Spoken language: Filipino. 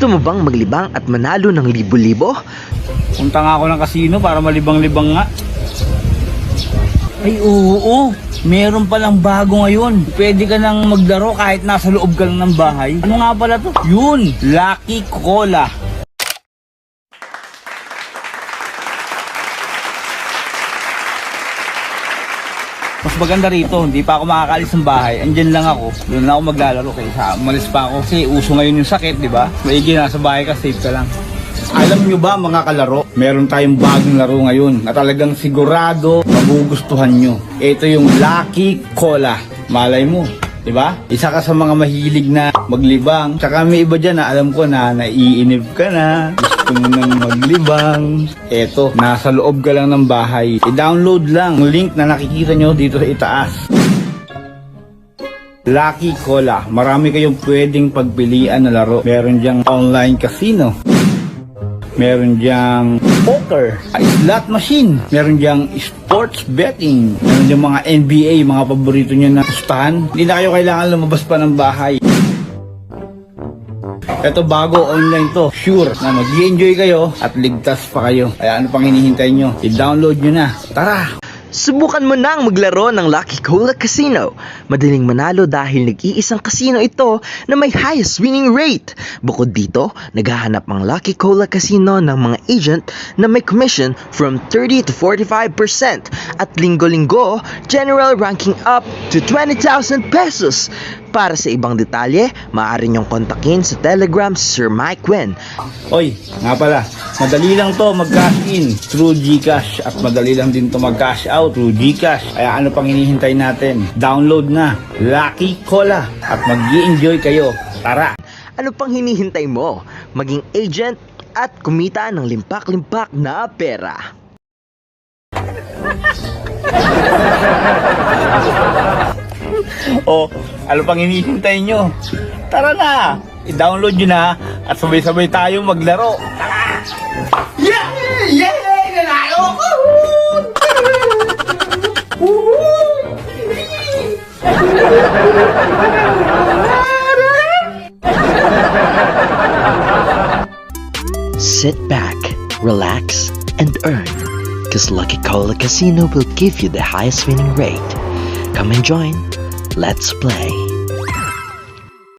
Gusto mo bang maglibang at manalo ng libo-libo? Punta nga ako ng casino para malibang-libang nga. Ay oo, meron palang bago ngayon. Pwede ka nang maglaro kahit nasa loob ka lang ng bahay. Ano nga pala to? Yun, Lucky Cola. Mas maganda rito, hindi pa ako makakalis ng bahay. Andyan lang ako. Doon lang ako maglalaro kaysa umalis pa ako. Kasi uso ngayon yung sakit, di ba? Maigi, nasa bahay ka, safe ka lang. Alam nyo ba mga kalaro, meron tayong bagong laro ngayon na talagang sigurado magugustuhan nyo. Ito yung Lucky Cola. Malay mo, di ba? Isa ka sa mga mahilig na maglibang. Tsaka may iba dyan na alam ko na naiinip ka na. Gusto mo nang maglibang. Eto, nasa loob ka lang ng bahay. I-download lang ang link na nakikita nyo dito sa itaas. Lucky Cola. Marami kayong pwedeng pagpilian na laro. Meron dyang online casino. Meron dyang poker, slot machine. Meron dyang sports betting. Meron dyang mga NBA, mga paborito nyo na gustahan. Hindi na kayo kailangan lumabas pa ng bahay. Ito bago, online to. Sure na mag-i-enjoy kayo at ligtas pa kayo. Kaya ano pang hinihintay nyo? I-download nyo na. Tara! Subukan mo nang maglaro ng Lucky Cola Casino. Madaling manalo dahil nag-iisang casino ito na may highest winning rate. Bukod dito, naghahanap ang Lucky Cola Casino ng mga agent na may commission from 30 to 45% at linggo-linggo, general ranking up to 20,000 pesos. Para sa ibang detalye, maaari niyong kontakin sa Telegram si Sir Mike Wen. Oy, nga pala, madali lang to mag-cash in through GCash at madali lang din to mag-cash out through GCash. Kaya ano pang hinihintay natin? Download na Lucky Cola at mag-i-enjoy kayo. Tara! Ano pang hinihintay mo? Maging agent at kumita ng limpak-limpak na pera. O, ano pang hinihintay nyo? Tara na! I-download nyo na at sabay-sabay tayo maglaro. Tara! Yeah! Yeah! Nanalo ko! Sit back, relax, and earn. Because Lucky Cola Casino will give you the highest winning rate. Come and join. Let's play.